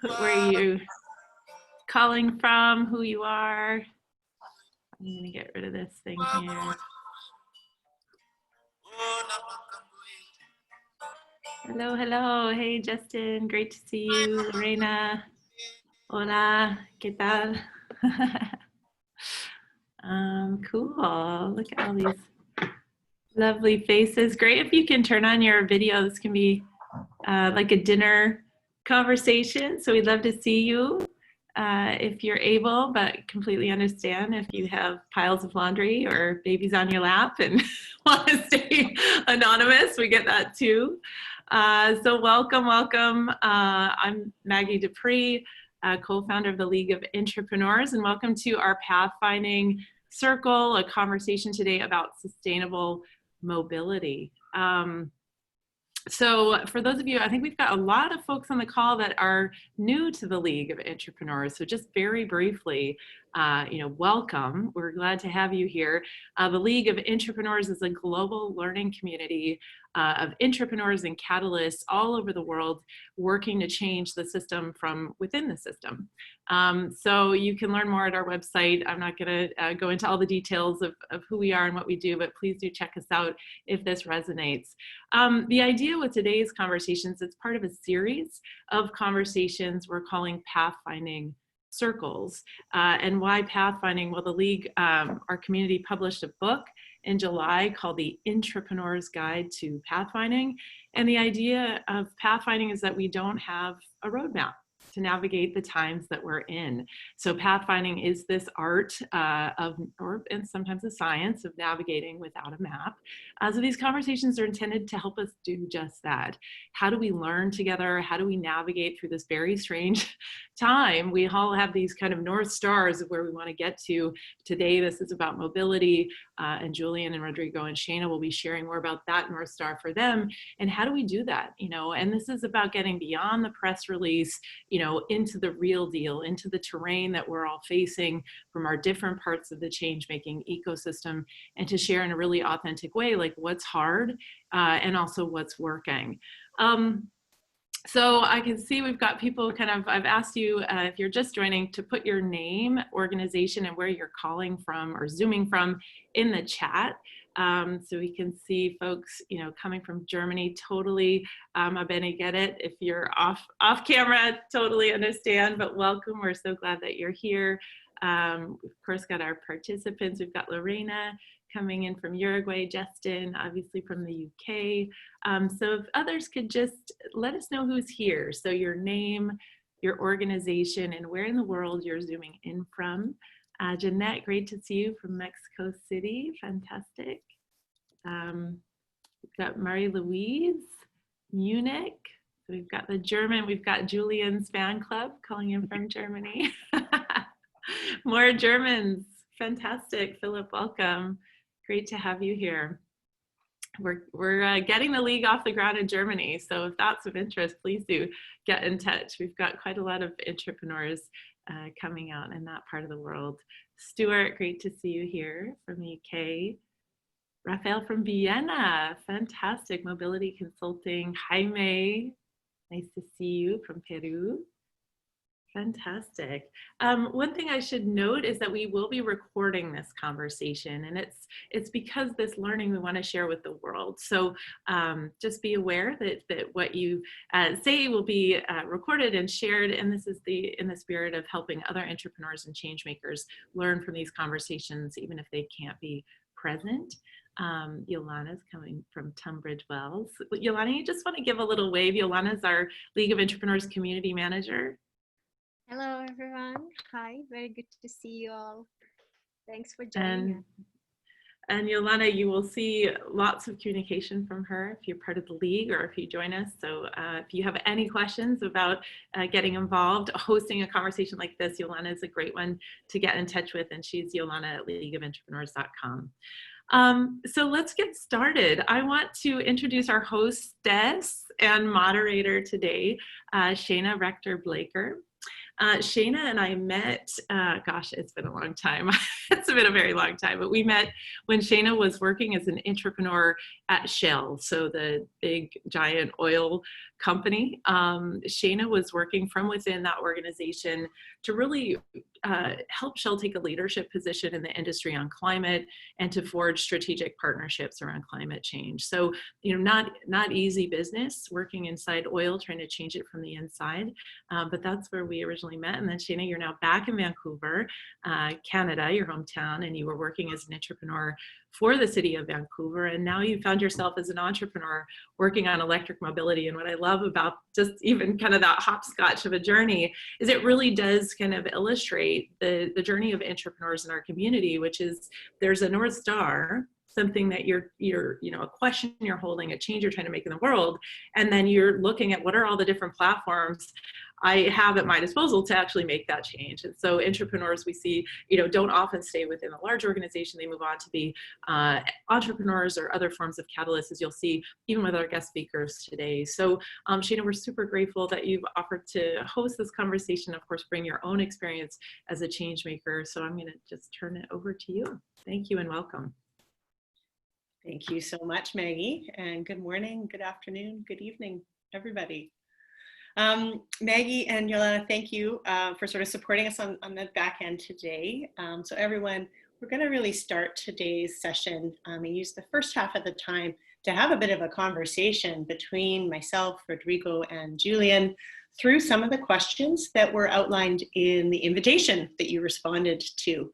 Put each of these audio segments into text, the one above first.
put where you calling from, who you are. I'm gonna get rid of this thing here. Hello, hello. Hey, Justin. Great to see you. Lorena. Hola. ¿Qué tal? Cool. Look at all these lovely faces. Great if you can turn on your video. This can be like a dinner conversation. So we'd love to see you if you're able, but completely understand if you have piles of laundry or babies on your lap and want to stay anonymous. We get that too. So welcome, welcome. I'm Maggie Dupree, co-founder of the League of Intrapreneurs, and welcome to our Pathfinding Circle, a conversation today about sustainable mobility. So for those of you, I think we've got a lot of folks on the call that are new to the League of Intrapreneurs. So just very briefly, welcome. We're glad to have you here. The League of Intrapreneurs is a global learning community of intrapreneurs and catalysts all over the world working to change the system from within the system. So you can learn more at our website. I'm not going to go into all the details of who we are and what we do, but please do check us out if this resonates. The idea with today's conversations, it's part of a series of conversations we're calling Pathfinding Circles. And why pathfinding? Well, the League, our community published a book in July called The Intrapreneur's Guide to Pathfinding. And the idea of pathfinding is that we don't have a roadmap to navigate the times that we're in. So pathfinding is this art and sometimes a science of navigating without a map. So these conversations are intended to help us do just that. How do we learn together? How do we navigate through this very strange time? We all have these kind of North Stars of where we want to get to. Today, this is about mobility, and Julian and Rodrigo and Shana will be sharing more about that North Star for them. And how do we do that? And this is about getting beyond the press release, into the real deal, into the terrain that we're all facing from our different parts of the change-making ecosystem, and to share in a really authentic way, like what's hard and also what's working. So I can see we've got people I've asked you, if you're just joining, to put your name, organization, and where you're calling from or zooming from in the chat. So we can see folks, coming from Germany, totally, I get it. If you're off camera, totally understand, but welcome. We're so glad that you're here. We've of course got our participants. We've got Lorena coming in from Uruguay, Justin, obviously from the UK. So if others could just let us know who's here. So your name, your organization, and where in the world you're zooming in from. Jeanette, great to see you from Mexico City, fantastic. We've got Marie-Louise, Munich. So we've got the German, we've got Julian's fan club calling in from Germany. More Germans, fantastic. Philip, welcome. Great to have you here. We're getting the League off the ground in Germany, so if that's of interest, please do get in touch. We've got quite a lot of intrapreneurs coming out in that part of the world. Stuart, great to see you here from the UK. Raphael from Vienna, fantastic. Mobility Consulting. Jaime, nice to see you from Peru. Fantastic. One thing I should note is that we will be recording this conversation, and it's because this learning we want to share with the world. So just be aware that what you say will be recorded and shared, and this is in the spirit of helping other intrapreneurs and change makers learn from these conversations, even if they can't be present. Yolana's coming from Tunbridge Wells. Yolana, you just want to give a little wave. Yolana's our League of Intrapreneurs community manager. Hello, everyone. Hi, very good to see you all. Thanks for joining us. And Yolana, you will see lots of communication from her if you're part of the League or if you join us. So if you have any questions about getting involved, hosting a conversation like this, Yolana is a great one to get in touch with, and she's Yolana at leagueofintrapreneurs.com. So let's get started. I want to introduce our hostess and moderator today, Shana Rector-Blaker. Shana and I met, gosh, it's been a long time. It's been a very long time, but we met when Shana was working as an intrapreneur at Shell. So the big giant oil company. Shayna was working from within that organization to really help Shell take a leadership position in the industry on climate and to forge strategic partnerships around climate change. So, not easy business working inside oil, trying to change it from the inside, but that's where we originally met. And then Shayna, you're now back in Vancouver, Canada, your hometown, and you were working as an entrepreneur for the city of Vancouver. And now you found yourself as an entrepreneur working on electric mobility. And what I love about just even kind of that hopscotch of a journey is it really does kind of illustrate the journey of entrepreneurs in our community, which is there's a North Star, something that you're a question you're holding, a change you're trying to make in the world, and then you're looking at what are all the different platforms I have at my disposal to actually make that change. And so entrepreneurs we see, don't often stay within a large organization. They move on to be entrepreneurs or other forms of catalysts, as you'll see even with our guest speakers today. So Shayna, we're super grateful that you've offered to host this conversation, of course, bring your own experience as a change maker. So I'm gonna just turn it over to you. Thank you and welcome. Thank you so much, Maggie, and good morning, good afternoon, good evening, everybody. Maggie and Yolanda, thank you for sort of supporting us on the back end today. So everyone, we're going to really start today's session and use the first half of the time to have a bit of a conversation between myself, Rodrigo, and Julian through some of the questions that were outlined in the invitation that you responded to.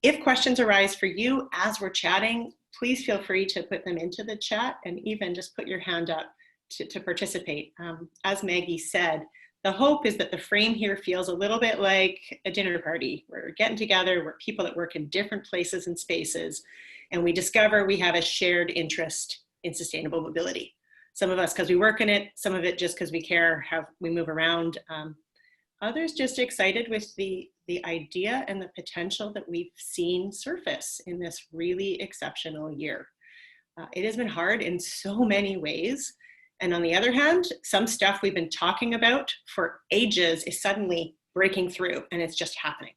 If questions arise for you as we're chatting, please feel free to put them into the chat and even just put your hand up to participate. As Maggie said, the hope is that the frame here feels a little bit like a dinner party. We're getting together, we're people that work in different places and spaces, and we discover we have a shared interest in sustainable mobility. Some of us because we work in it, some of it just because we care how we move around. Others just excited with the idea and the potential that we've seen surface in this really exceptional year. It has been hard in so many ways. And on the other hand, some stuff we've been talking about for ages is suddenly breaking through and it's just happening.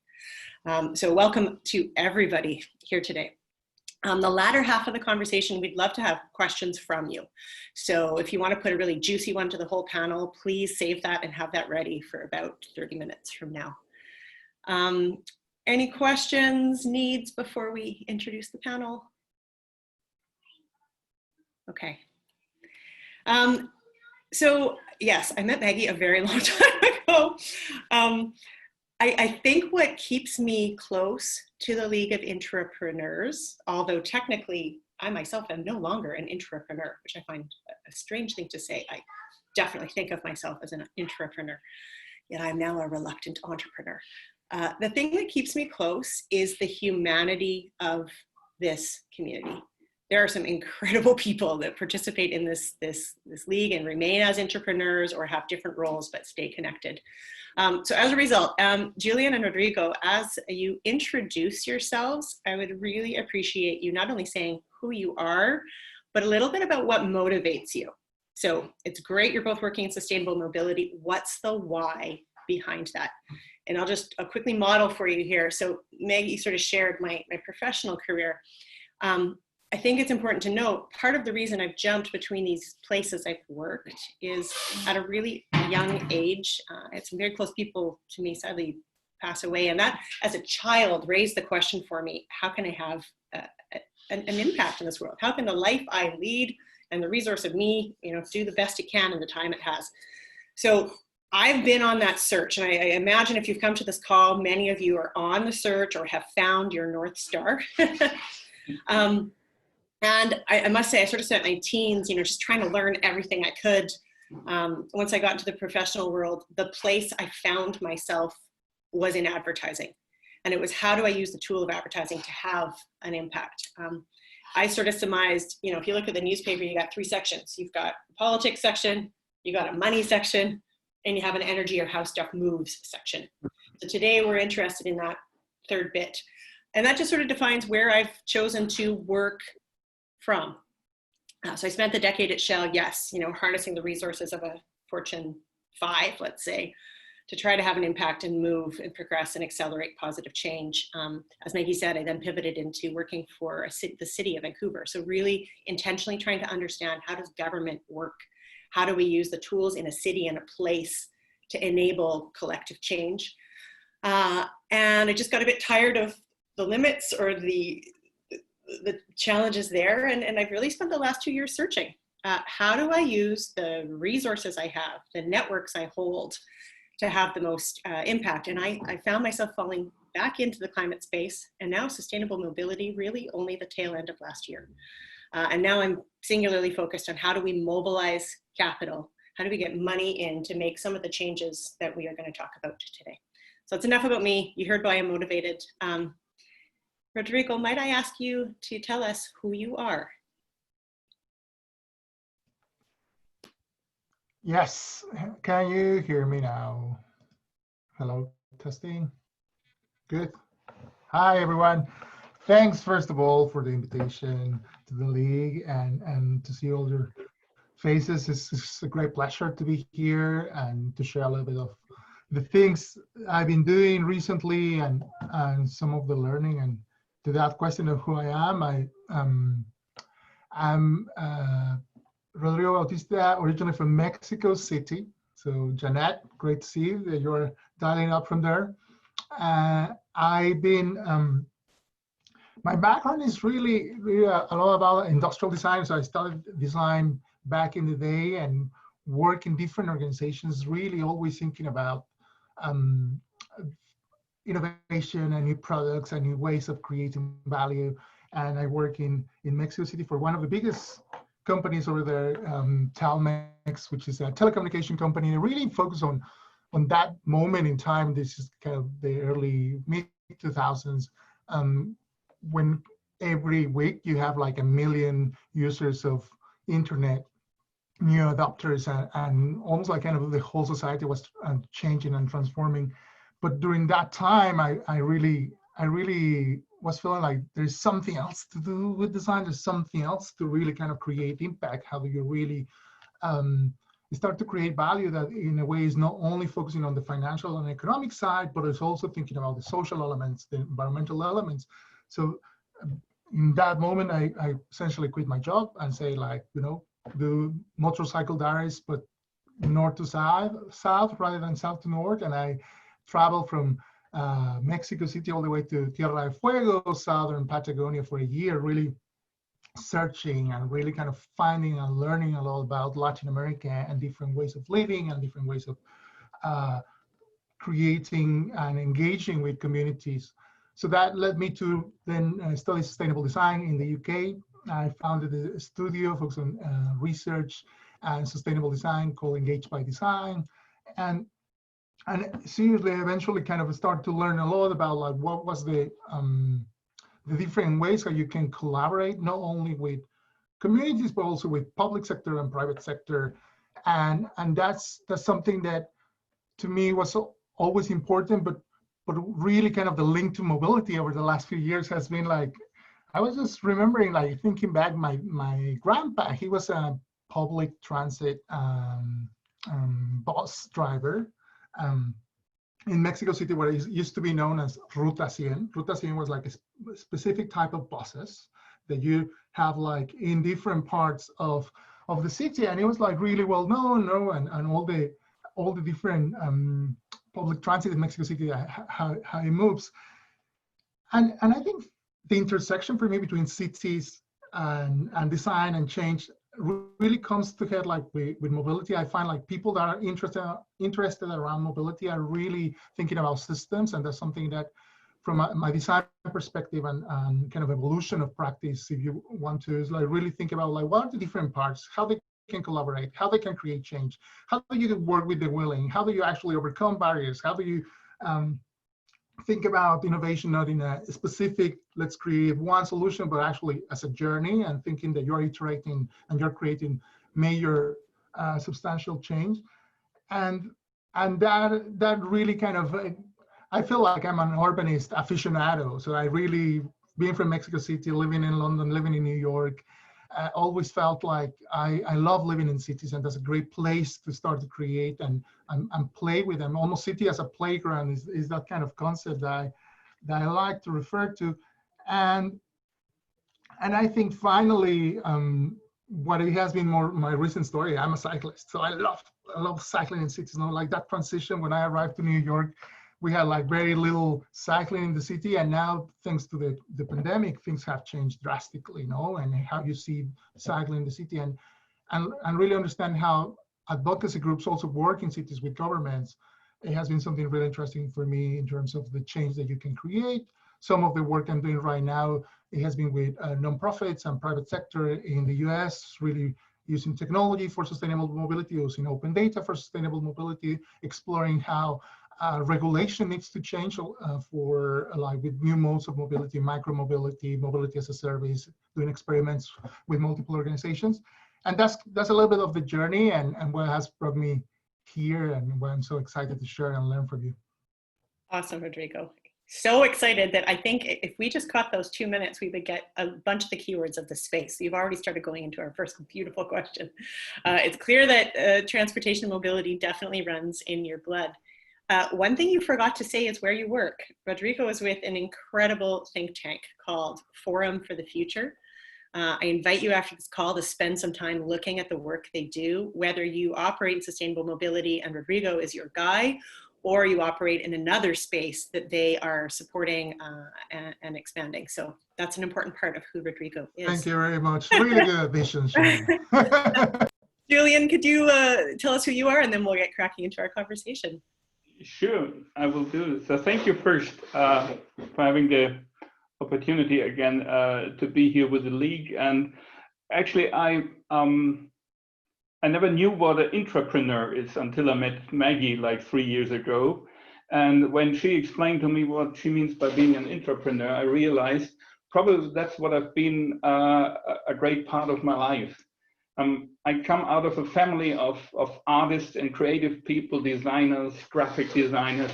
So welcome to everybody here today. The latter half of the conversation, we'd love to have questions from you. So if you want to put a really juicy one to the whole panel, please save that and have that ready for about 30 minutes from now. Any questions, needs before we introduce the panel? Okay. So yes, I met Maggie a very long time ago. I think what keeps me close to the League of Intrapreneurs, although technically I myself am no longer an intrapreneur, which I find a strange thing to say. I definitely think of myself as an intrapreneur, yet I'm now a reluctant entrepreneur. The thing that keeps me close is the humanity of this community. There are some incredible people that participate in this league and remain as entrepreneurs or have different roles but stay connected. So as a result, Julian and Rodrigo, as you introduce yourselves, I would really appreciate you not only saying who you are, but a little bit about what motivates you. So it's great you're both working in sustainable mobility. What's the why behind that? And I'll just quickly model for you here. So Maggie sort of shared my professional career. I think it's important to note, part of the reason I've jumped between these places I've worked is at a really young age. I had some very close people to me sadly pass away, and that as a child raised the question for me, how can I have an impact in this world? How can the life I lead and the resource of me, do the best it can in the time it has? So I've been on that search, and I imagine if you've come to this call, many of you are on the search or have found your North Star. And I must say, I sort of spent my teens, just trying to learn everything I could. Once I got into the professional world, the place I found myself was in advertising. And it was, how do I use the tool of advertising to have an impact? I sort of surmised, if you look at the newspaper, you got three sections. You've got a politics section, you got a money section, and you have an energy or how stuff moves section. So today we're interested in that third bit. And that just sort of defines where I've chosen to work from. So I spent the decade at Shell, yes, harnessing the resources of a Fortune 5, let's say, to try to have an impact and move and progress and accelerate positive change. As Maggie said, I then pivoted into working for the city of Vancouver. So really intentionally trying to understand, how does government work? how do we use the tools in a city and a place to enable collective change. And I just got a bit tired of the limits or the challenges there. And I've really spent the last 2 years searching. How do I use the resources I have, the networks I hold, to have the most impact? And I found myself falling back into the climate space, and now sustainable mobility really only the tail end of last year. And now I'm singularly focused on how do we mobilize capital? How do we get money in to make some of the changes that we are going to talk about today? So it's enough about me. You heard why I'm motivated. Rodrigo, might I ask you to tell us who you are? Yes, can you hear me now? Hello, testing. Good. Hi, everyone. Thanks, first of all, for the invitation to the League and to see all your faces. It's a great pleasure to be here and to share a little bit of the things I've been doing recently and some of the learning. And to that question of who I am, I'm Rodrigo Bautista, originally from Mexico City. So Jeanette, great to see that you're dialing up from there. I've been, my background is really a lot about industrial design. So I started design back in the day and work in different organizations, really always thinking about innovation and new products and new ways of creating value. And I work in Mexico City for one of the biggest companies over there, Telmex, which is a telecommunication company. They really focus on that moment in time. This is kind of the early mid-2000s, when every week you have like 1 million users of internet, new adopters, and almost like kind of the whole society was changing and transforming. But during that time, I really was feeling like there's something else to do with design. There's something else to really kind of create impact. How do you really start to create value that in a way is not only focusing on the financial and economic side, but it's also thinking about the social elements, the environmental elements. So in that moment, I essentially quit my job and say, like, do motorcycle diaries, but north to south rather than south to north. And I traveled from Mexico City all the way to Tierra del Fuego, southern Patagonia, for a year, really searching and really kind of finding and learning a lot about Latin America and different ways of living and different ways of creating and engaging with communities. So that led me to then study sustainable design in the UK. I founded a studio focused on research and sustainable design called Engaged by Design. And seriously, eventually kind of started to learn a lot about like what was the different ways how you can collaborate, not only with communities, but also with public sector and private sector. And that's something that to me was always important, but really kind of the link to mobility over the last few years has been like, I was just remembering, like thinking back, my grandpa, he was a public transit bus driver in Mexico City, where it used to be known as Ruta 100. Ruta 100 was like a specific type of buses that you have like in different parts of the city, and it was like really well known, and all the different public transit in Mexico City, how it moves. And I think the intersection for me between cities and design and change really comes together like with mobility. I find like people that are interested around mobility are really thinking about systems, and that's something that from my design perspective and kind of evolution of practice, if you want to, is like really think about like what are the different parts, how they can collaborate, how they can create change, how do you work with the willing, how do you actually overcome barriers, how do you think about innovation not in a specific, let's create one solution, but actually as a journey, and thinking that you're iterating and you're creating major substantial change. And that really kind of, I feel like I'm an urbanist aficionado. So I really, being from Mexico City, living in London, living in New York, I always felt like I love living in cities, and that's a great place to start to create and play with them. Almost city as a playground is that kind of concept that I like to refer to. And I think finally, what it has been more my recent story. I'm a cyclist, so I love cycling in cities. Like that transition when I arrived to New York, we had like very little cycling in the city, and now thanks to the pandemic, things have changed drastically. And how you see cycling in the city, and really understand how advocacy groups also work in cities with governments. It has been something really interesting for me in terms of the change that you can create. Some of the work I'm doing right now, it has been with nonprofits and private sector in the US, really using technology for sustainable mobility, using open data for sustainable mobility, exploring how regulation needs to change for like with new modes of mobility, micro-mobility, mobility as a service, doing experiments with multiple organizations. And that's a little bit of the journey and what has brought me here and what I'm so excited to share and learn from you. Awesome, Rodrigo. So excited that I think if we just caught those 2 minutes, we would get a bunch of the keywords of the space. So you've already started going into our first beautiful question. It's clear that transportation and mobility definitely runs in your blood. One thing you forgot to say is where you work. Rodrigo is with an incredible think tank called Forum for the Future. I invite you after this call to spend some time looking at the work they do, whether you operate in sustainable mobility and Rodrigo is your guy, or you operate in another space that they are supporting and expanding. So that's an important part of who Rodrigo is. Thank you very much. Really good addition, Julian, could you tell us who you are, and then we'll get cracking into our conversation. Sure, I will do. So thank you first for having the opportunity again to be here with the League. And actually, I never knew what an intrapreneur is until I met Maggie like 3 years ago. And when she explained to me what she means by being an intrapreneur, I realized probably that's what I've been a great part of my life. I come out of a family of artists and creative people, designers, graphic designers,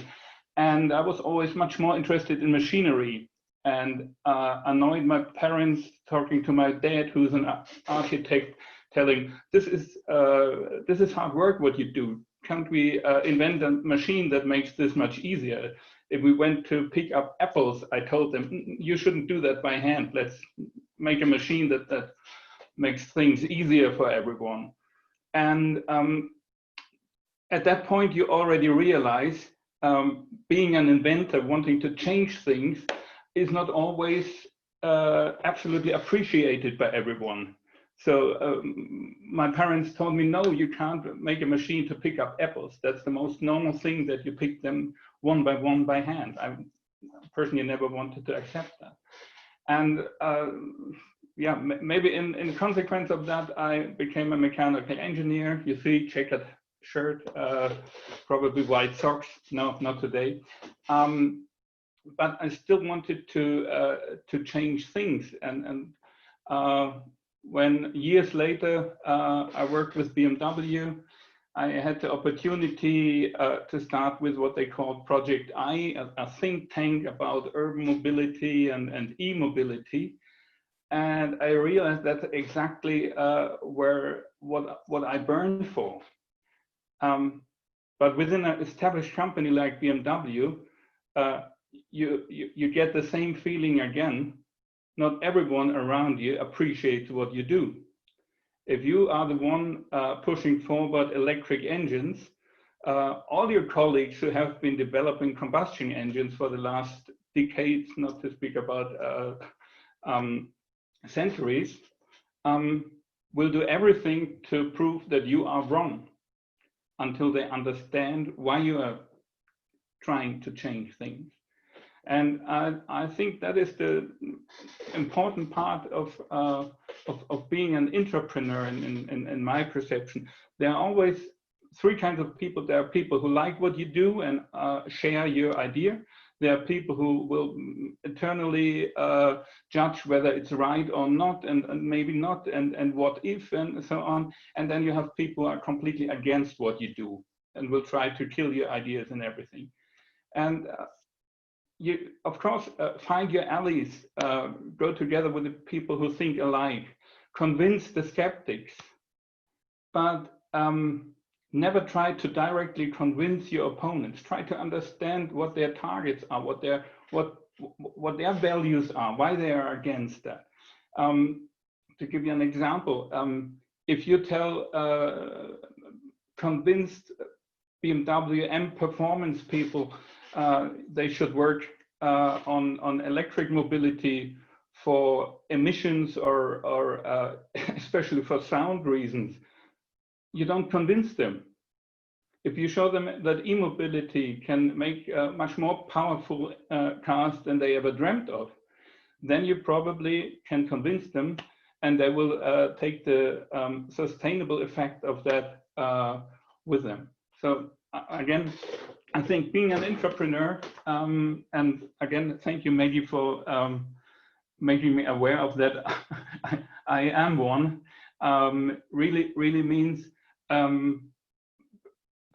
and I was always much more interested in machinery, and annoyed my parents talking to my dad, who's an architect, telling, this is hard work what you do. Can't we invent a machine that makes this much easier? If we went to pick up apples, I told them, you shouldn't do that by hand. Let's make a machine that makes things easier for everyone. And at that point, you already realize being an inventor, wanting to change things, is not always absolutely appreciated by everyone. So my parents told me, no, you can't make a machine to pick up apples. That's the most normal thing, that you pick them one by hand. I personally never wanted to accept that. And yeah, maybe in consequence of that, I became a mechanical engineer. You see, checkered shirt, probably white socks. No, not today. But I still wanted to change things. And when years later I worked with BMW, I had the opportunity to start with what they called Project I, a think tank about urban mobility and e-mobility. And I realized that's exactly what I burned for. But within an established company like BMW, you get the same feeling again. Not everyone around you appreciates what you do. If you are the one pushing forward electric engines, all your colleagues who have been developing combustion engines for the last decades, not to speak about centuries, will do everything to prove that you are wrong until they understand why you are trying to change things. And I think that is the important part of being an intrapreneur in my perception. There are always three kinds of people. There are people who like what you do and share your idea. There are people who will eternally judge whether it's right or not, and maybe not, and what if, and so on. And then you have people who are completely against what you do and will try to kill your ideas and everything. And you, of course, find your allies, go together with the people who think alike, convince the skeptics, but never try to directly convince your opponents. Try to understand what their targets are, what their values are, why they are against that. to give you an example, if you tell convinced BMW M performance people they should work on electric mobility for emissions or especially for sound reasons, you don't convince them. If you show them that e-mobility can make much more powerful cars than they ever dreamt of, then you probably can convince them, and they will take the sustainable effect of that with them. So again, I think being an intrapreneur, and again, thank you, Maggie, for making me aware of that. I am one. Really means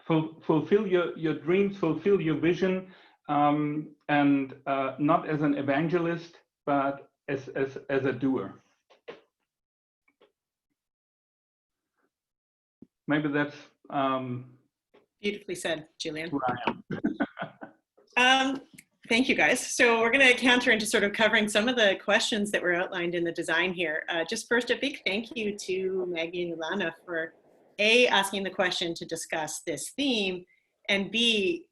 fulfill your dreams, fulfill your vision, and not as an evangelist, but as a doer. Maybe that's beautifully said, Julian. who I am. Thank you, guys. So we're going to canter into sort of covering some of the questions that were outlined in the design here. Just first, a big thank you to Maggie and Ilana for A, asking the question to discuss this theme, and B,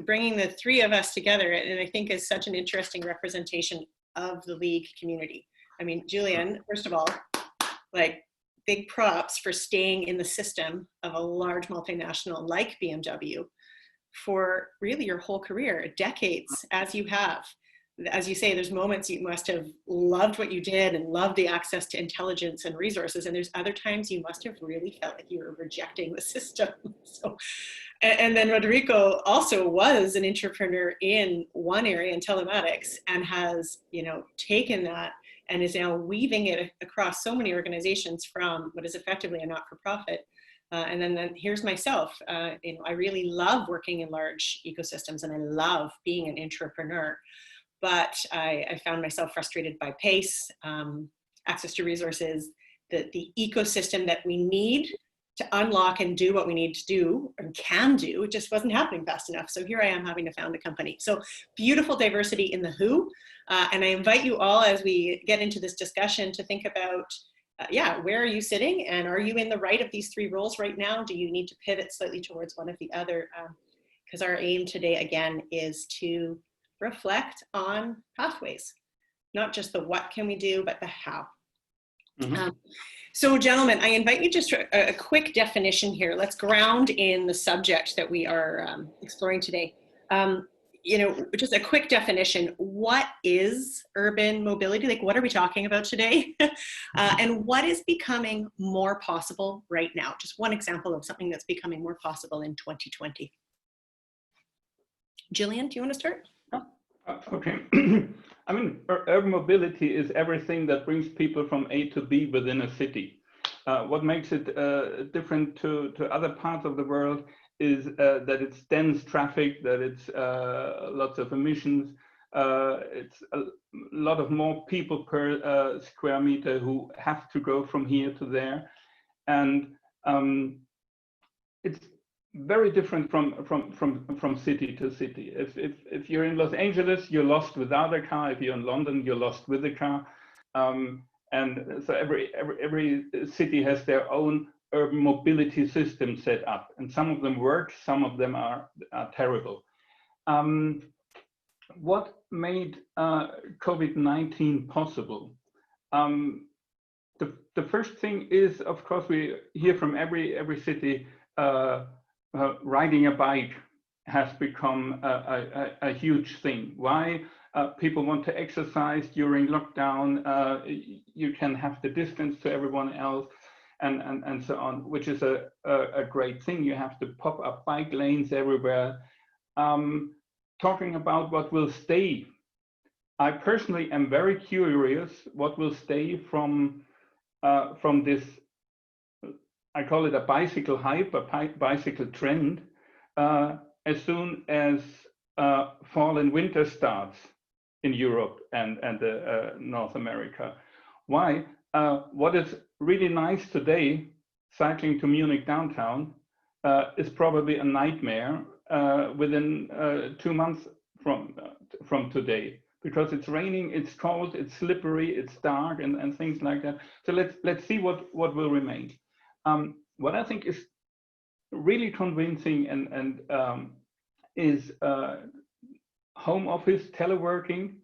bringing the three of us together, and I think is such an interesting representation of the League community. I mean, Julian, first of all, like, big props for staying in the system of a large multinational like BMW for really your whole career, decades, as you have. As you say, there's moments you must have loved what you did and loved the access to intelligence and resources, and there's other times you must have really felt like you were rejecting the system. So, and then Rodrigo also was an intrapreneur in one area, in telematics, and has, taken that and is now weaving it across so many organizations from what is effectively a not-for-profit. And then here's myself. I really love working in large ecosystems, and I love being an intrapreneur. But I found myself frustrated by pace, access to resources, the ecosystem that we need to unlock and do what we need to do and can do. It just wasn't happening fast enough. So here I am having to found a company. So beautiful diversity in the who. And I invite you all, as we get into this discussion, to think about, where are you sitting? And are you in the right of these three roles right now? Do you need to pivot slightly towards one of the other? Because our aim today, again, is to reflect on pathways, not just the what can we do, but the how. Mm-hmm. So gentlemen, I invite you just a quick definition here. Let's ground in the subject that we are exploring today. Just a quick definition. What is urban mobility? Like, what are we talking about today? And what is becoming more possible right now? Just one example of something that's becoming more possible in 2020. Jillian, do you want to start? Okay. I mean, urban mobility is everything that brings people from A to B within a city. What makes it different to other parts of the world is that it's dense traffic, that it's lots of emissions, it's a lot of more people per square meter who have to go from here to there. And it's very different from city to city. If you're in Los Angeles, you're lost without a car. If you're in London, you're lost with a car. And so every city has their own urban mobility system set up, and some of them work, some of them are terrible. What made COVID-19 possible? The first thing is, of course, we hear from every city, riding a bike has become a huge thing. Why? People want to exercise during lockdown. You can have the distance to everyone else, and so on, which is a great thing. You have to pop up bike lanes everywhere. Talking about what will stay, I personally am very curious what will stay from this. I call it a bicycle hype, a bicycle trend, as soon as fall and winter starts in Europe and North America. Why? What is really nice today, cycling to Munich downtown, is probably a nightmare within 2 months from today. because it's raining, it's cold, it's slippery, it's dark, and things like that. So let's see what will remain. What I think is really convincing and is home office teleworking,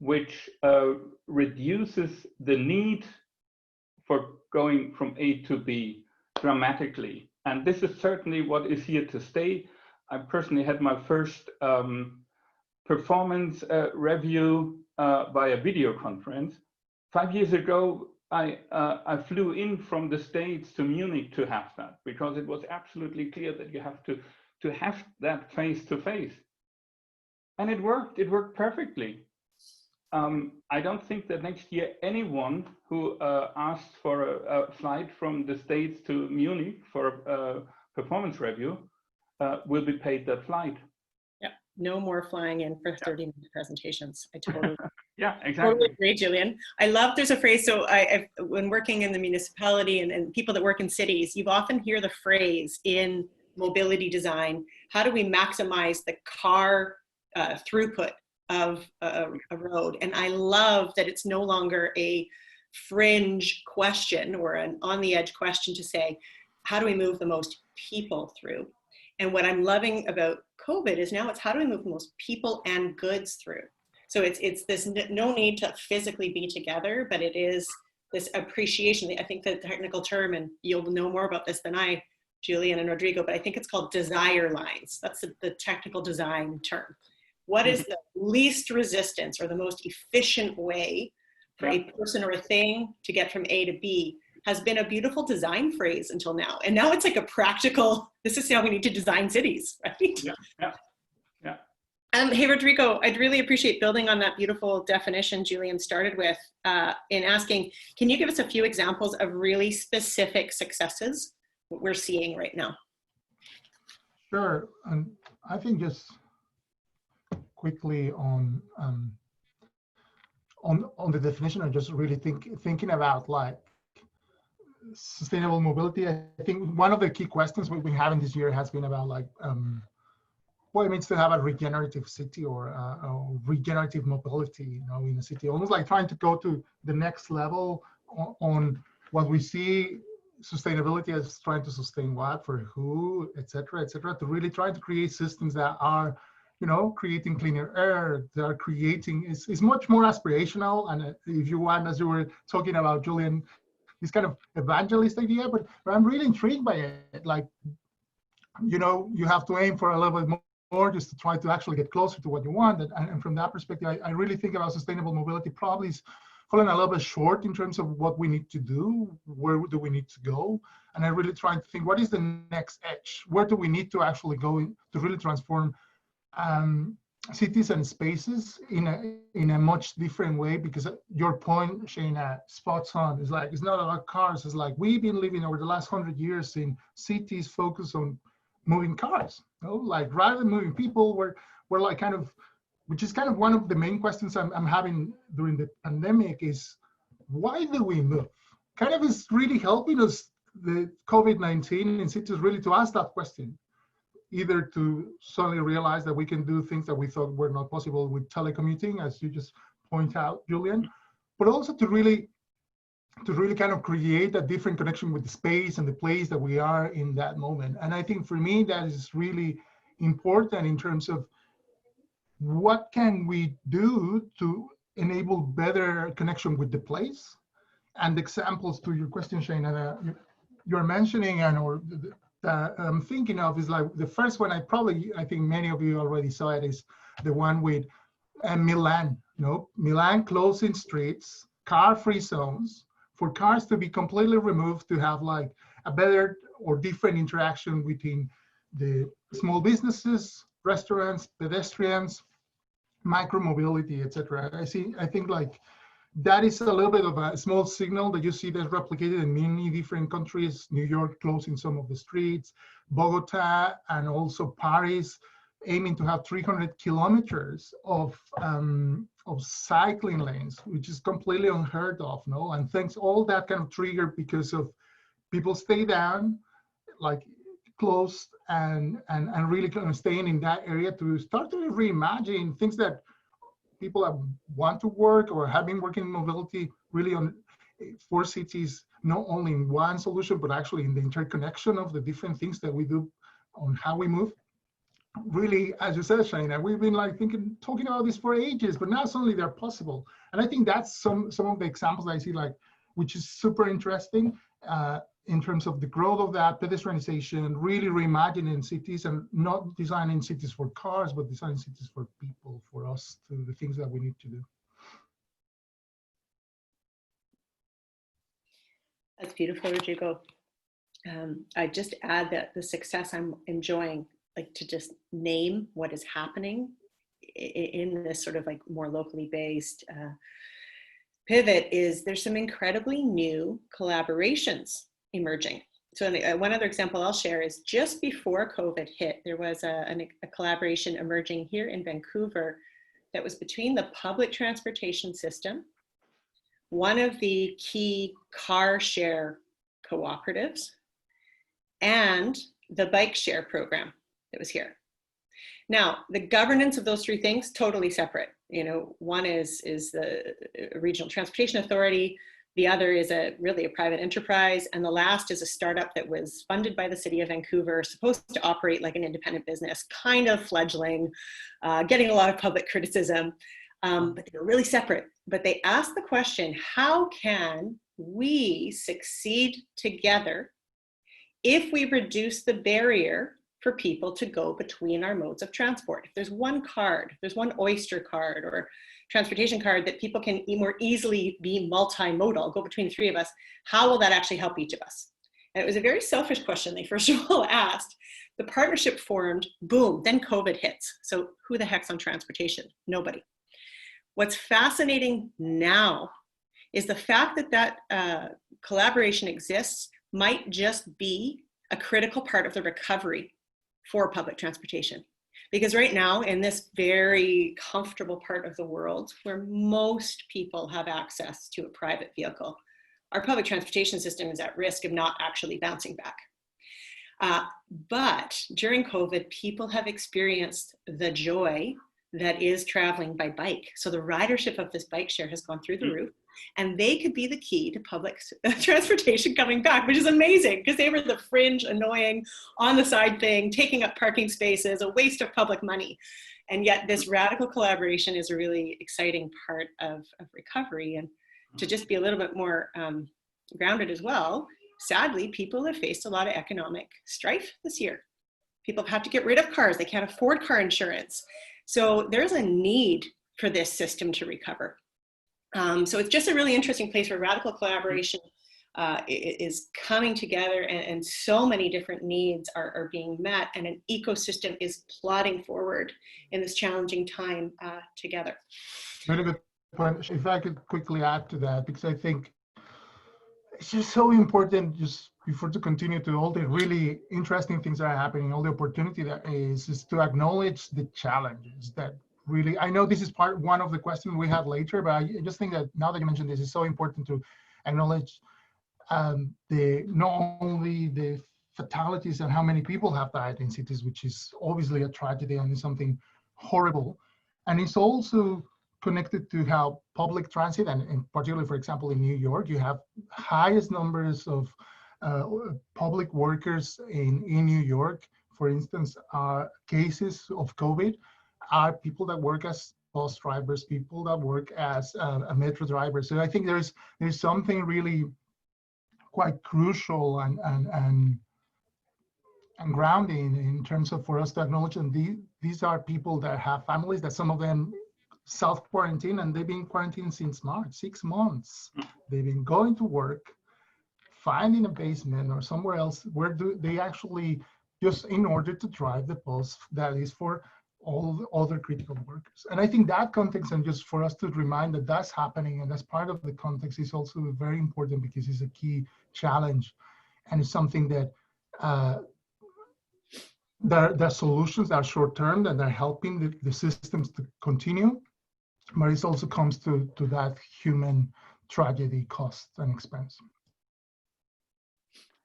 which reduces the need for going from A to B dramatically. And this is certainly what is here to stay. I personally had my first performance review via video conference. 5 years ago, I flew in from the States to Munich to have that, because it was absolutely clear that you have to have that face to face. And it worked perfectly. I don't think that next year anyone who asked for a flight from the States to Munich for a performance review will be paid that flight. Yeah, no more flying in for 30-minute presentations. I totally yeah, exactly. Totally agree, Julian. I love, there's a phrase, so when working in the municipality and people that work in cities, you often hear the phrase in mobility design, how do we maximize the car throughput of a road? And I love that it's no longer a fringe question or an on the edge question to say, how do we move the most people through? And what I'm loving about COVID is now it's how do we move the most people and goods through? So it's this no need to physically be together, but it is this appreciation. I think the technical term, and you'll know more about this than I, Julian and Rodrigo, but I think it's called desire lines. That's the technical design term. What is the least resistance or the most efficient way for a person or a thing to get from A to B has been a beautiful design phrase until now. And now it's like a practical, this is how we need to design cities, right? Yeah. Hey, Rodrigo, I'd really appreciate building on that beautiful definition Julian started with in asking, can you give us a few examples of really specific successes we're seeing right now? Sure, and I think just quickly on the definition, I'm just really thinking about like sustainable mobility. I think one of the key questions we've been having this year has been about like what it means to have a regenerative city or regenerative mobility, you know, in a city, almost like trying to go to the next level on what we see sustainability as trying to sustain what, for who, et cetera, to really try to create systems that are, you know, creating cleaner air, that are creating, is much more aspirational. And if you want, as you were talking about, Julian, this kind of evangelist idea, but I'm really intrigued by it. Like, you know, you have to aim for a little bit more just to try to actually get closer to what you want. And from that perspective, I really think about sustainable mobility probably is falling a little bit short in terms of what we need to do, where do we need to go? And I really try to think, what is the next edge? Where do we need to actually go to really transform cities and spaces in a much different way? Because your point, Shayna, spots on. Is like, it's not about cars. It's like we've been living over the last 100 years in cities focused on moving cars. You know? Like rather than moving people, we're like kind of, which is kind of one of the main questions I'm having during the pandemic is, why do we move? Kind of is really helping us, the COVID-19 in cities, really to ask that question. Either to suddenly realize that we can do things that we thought were not possible with telecommuting, as you just point out, Julian, but also to really kind of create a different connection with the space and the place that we are in that moment. And I think for me, that is really important in terms of what can we do to enable better connection with the place. And examples to your question, Shayna, you're mentioning, and or that I'm thinking of is like the first one. I think many of you already saw it, is the one with Milan. You know, Milan closing streets, car-free zones for cars to be completely removed, to have like a better or different interaction between the small businesses, restaurants, pedestrians, micro-mobility, etc. I think like that is a little bit of a small signal that you see that's replicated in many different countries. New York closing some of the streets, Bogota, and also Paris aiming to have 300 kilometers of cycling lanes, which is completely unheard of, no? And thanks all that kind of triggered because of people stay down, like close and really kind of staying in that area to start to reimagine things that people that want to work or have been working in mobility really on for cities, not only in one solution, but actually in the interconnection of the different things that we do on how we move. Really, as you said, Shaina, we've been like talking about this for ages, but now suddenly they're possible. And I think that's some of the examples I see, like, which is super interesting in terms of the growth of that pedestrianization, really reimagining cities and not designing cities for cars, but designing cities for people, for us, to the things that we need to do. That's beautiful, Rodrigo. I just add that the success I'm enjoying, like to just name what is happening in this sort of like more locally based pivot, is there's some incredibly new collaborations emerging. So one other example I'll share is just before COVID hit, there was a collaboration emerging here in Vancouver that was between the public transportation system, one of the key car share cooperatives, and the bike share program that was here. Now, the governance of those three things, totally separate. You know, one is the Regional Transportation Authority, the other is really a private enterprise, and the last is a startup that was funded by the city of Vancouver, supposed to operate like an independent business, kind of fledgling, getting a lot of public criticism, but they were really separate. But they asked the question, how can we succeed together if we reduce the barrier for people to go between our modes of transport? If there's one card, there's one Oyster card or transportation card that people can more easily be multimodal, go between the three of us, how will that actually help each of us? And it was a very selfish question they first of all asked. The partnership formed, boom, then COVID hits. So who the heck's on transportation? Nobody. What's fascinating now is the fact that that collaboration exists might just be a critical part of the recovery for public transportation. Because right now, in this very comfortable part of the world where most people have access to a private vehicle, our public transportation system is at risk of not actually bouncing back. But during COVID, people have experienced the joy that is traveling by bike. So the ridership of this bike share has gone through the roof, and they could be the key to public transportation coming back, which is amazing because they were the fringe, annoying, on the side thing, taking up parking spaces, a waste of public money. And yet this radical collaboration is a really exciting part of recovery. And to just be a little bit more grounded as well, sadly, people have faced a lot of economic strife this year. People have had to get rid of cars. They can't afford car insurance. So there's a need for this system to recover. So it's just a really interesting place where radical collaboration is coming together, and so many different needs are being met, and an ecosystem is plodding forward in this challenging time together. Very good point. If I could quickly add to that, because I think it's just so important, just before to continue to all the really interesting things that are happening, all the opportunity that is to acknowledge the challenges that really, I know this is one of the questions we have later, but I just think that now that you mentioned this, it's so important to acknowledge not only the fatalities and how many people have died in cities, which is obviously a tragedy and is something horrible. And it's also connected to how public transit, and particularly, for example, in New York, you have highest numbers of public workers in New York. For instance, cases of COVID are people that work as bus drivers, people that work as a metro driver. So I think there's something really quite crucial and grounding in terms of for us to acknowledge, and these are people that have families, that some of them self-quarantine, and they've been quarantined since March, 6 months. They've been going to work, finding a basement or somewhere else where they actually, just in order to drive the bus that is for all the other critical workers. And I think that context, and just for us to remind that that's happening and that's part of the context, is also very important, because it's a key challenge, and it's something that there are solutions that are short-term that are helping the systems to continue, but it also comes to that human tragedy, cost, and expense.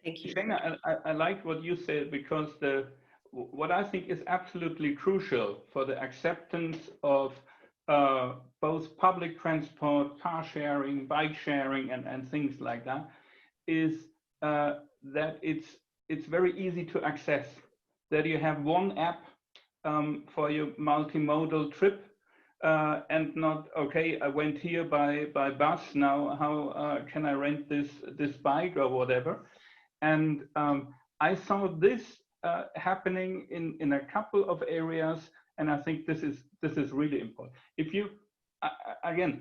Thank you. Shana, I like what you said, because what I think is absolutely crucial for the acceptance of both public transport, car sharing, bike sharing, and things like that, is that it's very easy to access. That you have one app for your multimodal trip, and not, okay, I went here by bus, now how can I rent this bike or whatever. And I saw this happening in a couple of areas, and I think this is really important. If you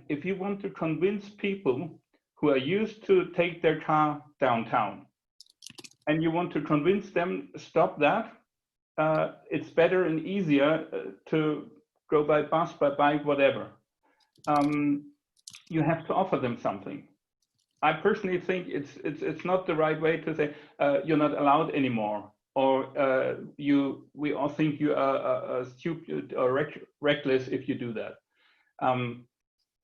if you want to convince people who are used to take their car downtown, and you want to convince them stop that, it's better and easier to go by bus, by bike, whatever. You have to offer them something. I personally think it's not the right way to say you're not allowed anymore, or we all think you are stupid or reckless if you do that.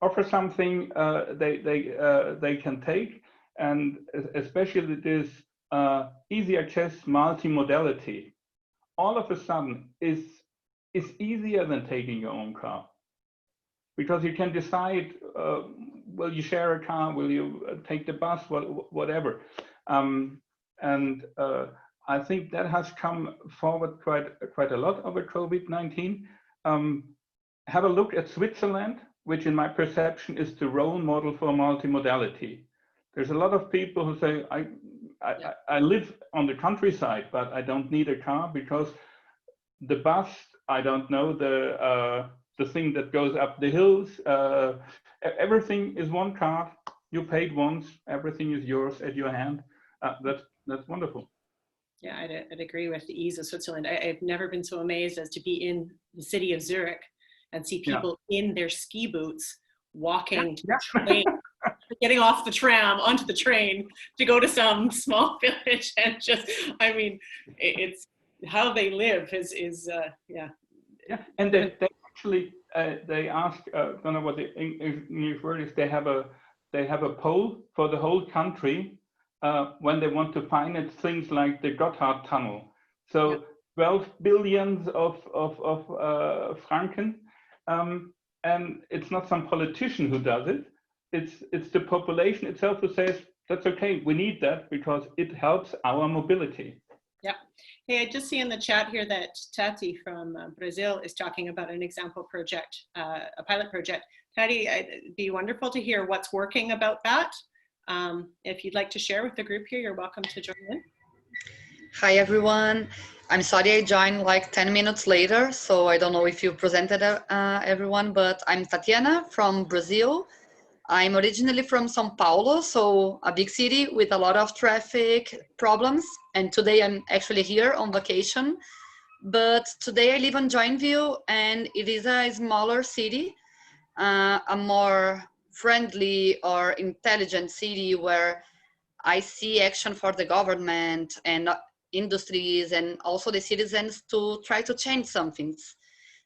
Offer something they can take, and especially this easy access multimodality, all of a sudden is easier than taking your own car, because you can decide, will you share a car, will you take the bus, whatever. And I think that has come forward quite a lot over COVID-19. Have a look at Switzerland, which in my perception is the role model for multimodality. There's a lot of people who say, I live on the countryside, but I don't need a car because the bus, I don't know, the thing that goes up the hills, everything is one card. You paid once, everything is yours at your hand. That's wonderful. Yeah, I'd agree with the ease of Switzerland. I've never been so amazed as to be in the city of Zurich and see people in their ski boots walking to the train, getting off the tram onto the train to go to some small village, and just, I mean, it's how they live is yeah. And they actually they ask, I don't know what the English word is. They have a poll for the whole country when they want to finance things like the Gotthard Tunnel. So 12 billions of franken, and it's not some politician who does it. It's the population itself who says that's okay. We need that because it helps our mobility. Yeah. Hey, I just see in the chat here that Tati from Brazil is talking about an example project, a pilot project. Tati, it'd be wonderful to hear what's working about that. If you'd like to share with the group here, you're welcome to join in. Hi, everyone. I'm sorry I joined like 10 minutes later, so I don't know if you presented everyone, but I'm Tatiana from Brazil. I'm originally from São Paulo, so a big city with a lot of traffic problems. And today I'm actually here on vacation. But today I live in Joinville, and it is a smaller city, a more friendly or intelligent city where I see action for the government and industries and also the citizens to try to change some things.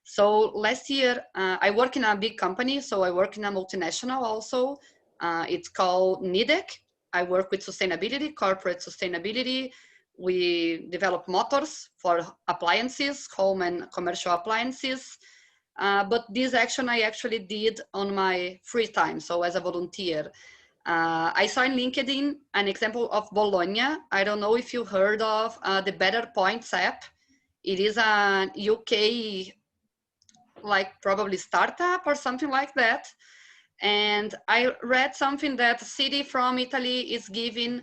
So last year, I work in a big company, so I work in a multinational also. It's called NIDEC. I work with sustainability, corporate sustainability. We develop motors for appliances, home and commercial appliances. But this action I actually did on my free time, so as a volunteer. I saw in LinkedIn an example of Bologna. I don't know if you heard of the Better Points app. It is a UK, like probably startup or something like that. And I read something that a city from Italy is giving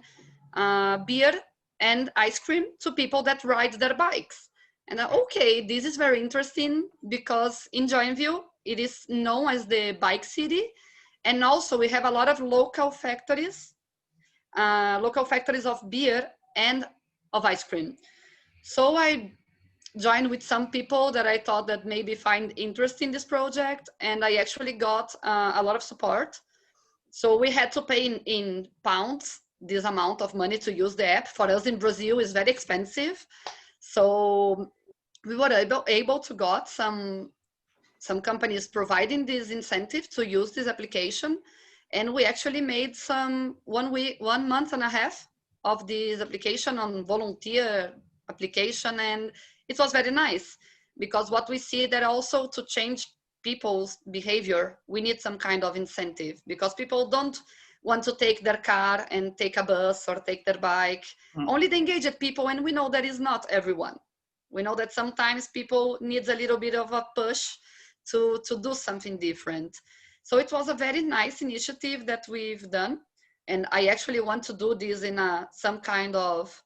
beer and ice cream to people that ride their bikes. And okay, this is very interesting because in Joinville, it is known as the bike city. And also we have a lot of local factories of beer and of ice cream. So I joined with some people that I thought that maybe find interest in this project, and I actually got a lot of support. So we had to pay in pounds this amount of money to use the app. For us in Brazil, is very expensive. So we were able to got some companies providing this incentive to use this application, and we actually made some 1 month and a half of this application on volunteer application, and it was very nice because what we see that also to change people's behavior, we need some kind of incentive, because people don't want to take their car and take a bus or take their bike. Only the engaged people, and we know that is not everyone. We know that sometimes people need a little bit of a push to do something different. So it was a very nice initiative that we've done. And I actually want to do this in some kind of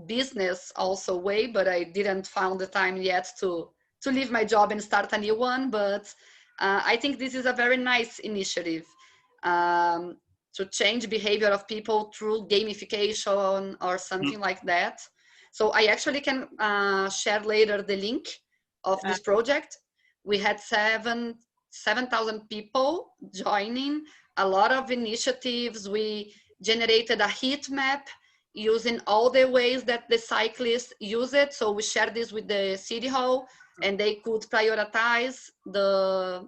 business also way, but I didn't found the time yet to leave my job and start a new one. But I think this is a very nice initiative to change behavior of people through gamification or something like that. So I actually can share later the link of this project. We had 7,000 people joining, a lot of initiatives. We generated a heat map using all the ways that the cyclists use it. So we shared this with the city hall, and they could prioritize the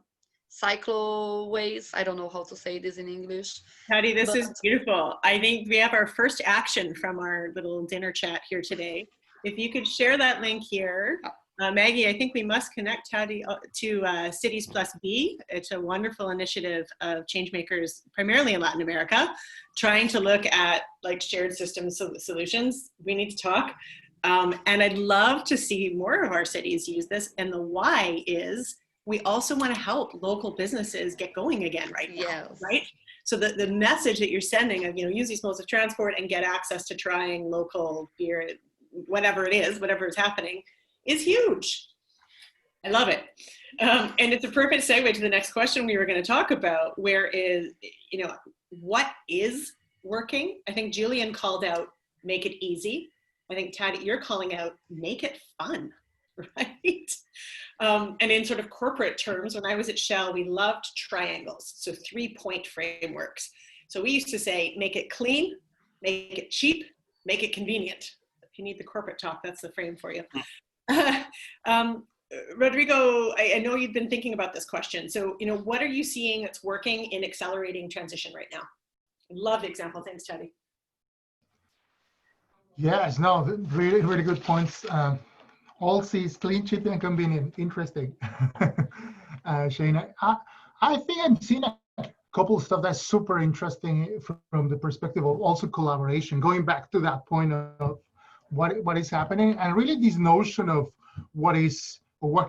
cycloways. I don't know how to say this in English. Patty, this is beautiful. I think we have our first action from our little dinner chat here today. If you could share that link here. Maggie, I think we must connect Patty to Cities Plus B. It's a wonderful initiative of change makers, primarily in Latin America, trying to look at like shared system solutions. We need to talk. And I'd love to see more of our cities use this. And the why is we also want to help local businesses get going again right now, Yes. right? So the message that you're sending of, use these modes of transport and get access to trying local beer, whatever it is, whatever is happening, is huge. I love it. And it's a perfect segue to the next question we were going to talk about, where is, what is working? I think Julian called out, make it easy. I think Taddy, you're calling out, make it fun, right? And in sort of corporate terms, when I was at Shell, we loved triangles. So 3-point frameworks. So we used to say, make it clean, make it cheap, make it convenient. If you need the corporate talk, that's the frame for you. Rodrigo, I know you've been thinking about this question. So, what are you seeing that's working in accelerating transition right now? Love the example. Thanks, Teddy. Yes, no, really, really good points. All C's clean, cheap, and convenient. Interesting. Shane, I think I've seen a couple of stuff that's super interesting from the perspective of also collaboration, going back to that point of what is happening, and really this notion of what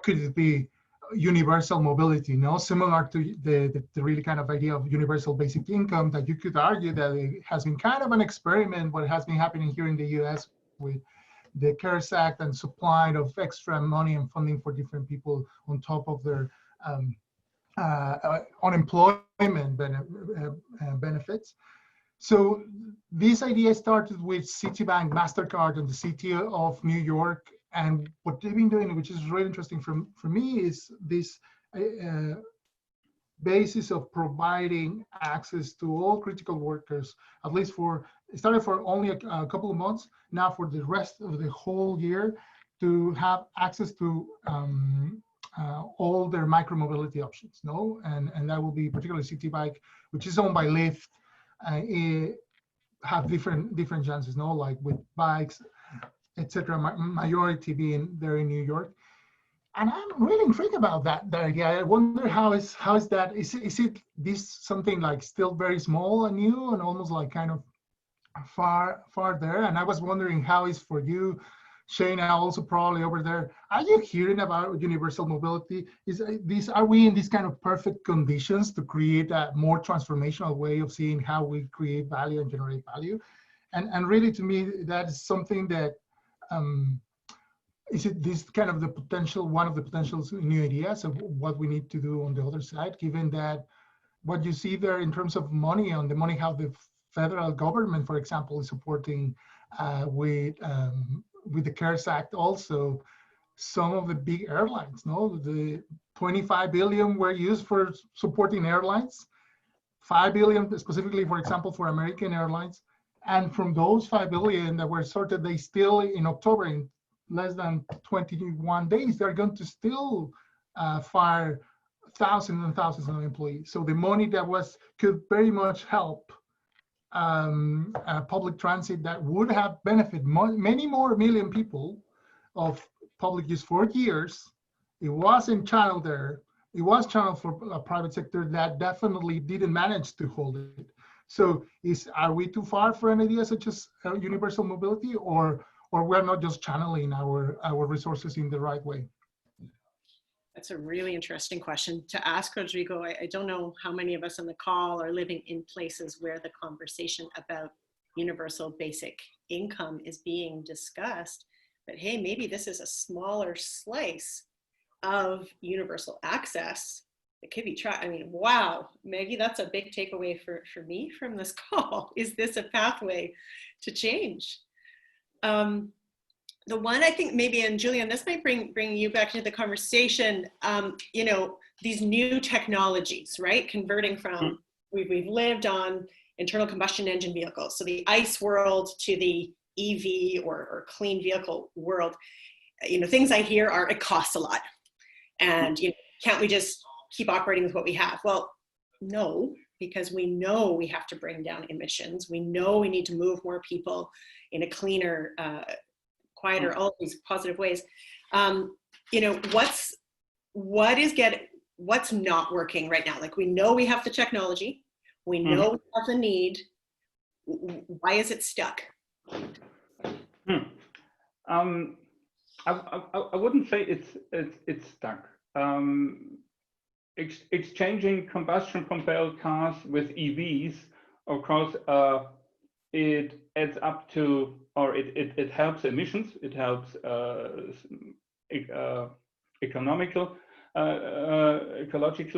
could it be universal mobility, similar to the really kind of idea of universal basic income, that you could argue that it has been kind of an experiment, what has been happening here in the US with the CARES Act and supply of extra money and funding for different people on top of their unemployment benefits. So this idea started with Citibank, MasterCard, and the city of New York. And what they've been doing, which is really interesting for me, is this basis of providing access to all critical workers, at least it started for only a couple of months, now for the rest of the whole year, to have access to all their micro-mobility options, And that will be particularly Citibank, which is owned by Lyft, have different chances, like with bikes, etc. Majority being there in New York, and I'm really intrigued about that idea. I wonder how is that? Is it this something like still very small and new and almost like kind of far there? And I was wondering how is for you, Shayna, also probably over there. Are you hearing about universal mobility? Are we in these kind of perfect conditions to create a more transformational way of seeing how we create value and generate value? And really, to me, that is something that is it this kind of the potential, one of the potential new ideas of what we need to do on the other side, given that what you see there in terms of money, how the federal government, for example, is supporting with the CARES Act also some of the big airlines, the 25 billion were used for supporting airlines, 5 billion specifically, for example, for American Airlines. And from those 5 billion that were sorted, they still in October, in less than 21 days, they're going to still fire thousands and thousands of employees. So the money that could very much help public transit that would have benefited many more million people of public use for years, it wasn't channeled there it was channeled for a private sector that definitely didn't manage to hold it. So are we too far for an idea such as universal mobility, or we're not just channeling our resources in the right way? That's a really interesting question to ask, Rodrigo. I don't know how many of us on the call are living in places where the conversation about universal basic income is being discussed, but hey, maybe this is a smaller slice of universal access that could be tried. I mean, wow, Maggie, that's a big takeaway for me from this call. Is this a pathway to change? The one I think maybe, and Julian, this might bring you back into the conversation, you know, these new technologies, right? Converting from, we've lived on internal combustion engine vehicles, so the ICE world to the EV or clean vehicle world. You know, things I hear are, it costs a lot. And, you know, can't we just keep operating with what we have? Well, no, because we know we have to bring down emissions. We know we need to move more people in a cleaner, quieter, all these positive ways. You know, what's not working right now? Like, we know we have the technology, we know we have the need. Why is it stuck? I wouldn't say it's stuck. Exchanging combustion compelled cars with EVs, of course, it adds up to, or it helps emissions, it helps ecological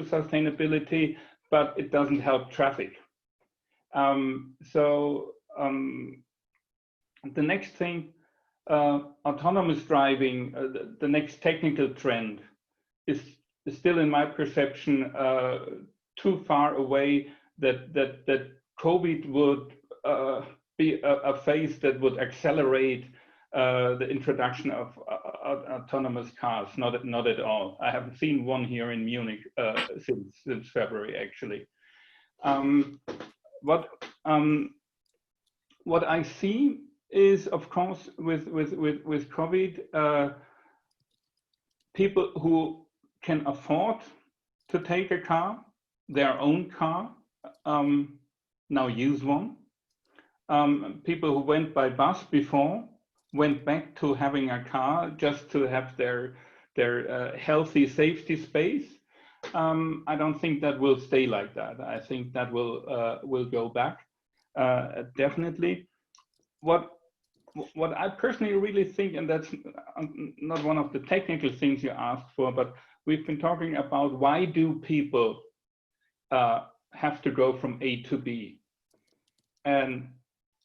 sustainability, but it doesn't help traffic. The next thing, autonomous driving, the next technical trend is still, in my perception, too far away that COVID would be a phase that would accelerate the introduction of autonomous cars. Not at all. I haven't seen one here in Munich since February, actually. What I see is, of course, with COVID, people who can afford to take a car, their own car, now use one. People who went by bus before went back to having a car just to have their healthy safety space. I don't think that will stay like that. I think that will go back, definitely. What I personally really think, and that's not one of the technical things you asked for, but we've been talking about, why do people have to go from A to B? And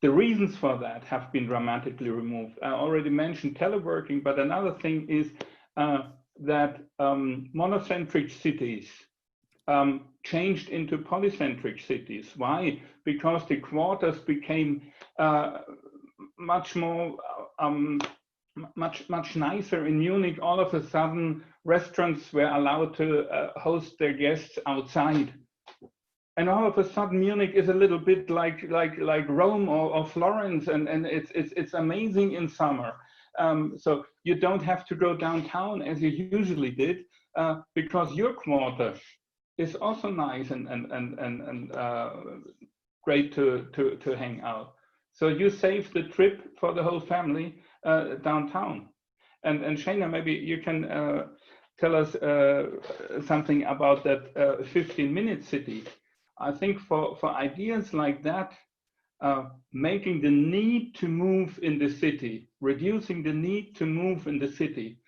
the reasons for that have been dramatically removed. I already mentioned teleworking, but another thing is that monocentric cities changed into polycentric cities. Why? Because the quarters became much more, much nicer. In Munich, all of a sudden, restaurants were allowed to host their guests outside. And all of a sudden, Munich is a little bit like Rome or Florence, and it's amazing in summer. So you don't have to go downtown as you usually did, because your quarter is also nice and great to hang out. So you save the trip for the whole family downtown. And Shana, maybe you can tell us something about that 15-minute city. I think for ideas like that, making the need to move in the city, reducing the need to move in the city,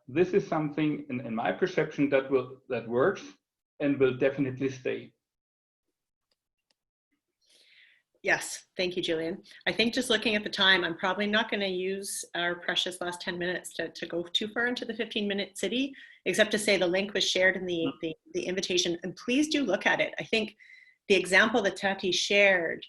this is something, in my perception, that works and will definitely stay. Yes, thank you, Julian. I think just looking at the time, I'm probably not going to use our precious last 10 minutes to go too far into the 15-minute city, except to say the link was shared in the invitation, and please do look at it. I think the example that Tati shared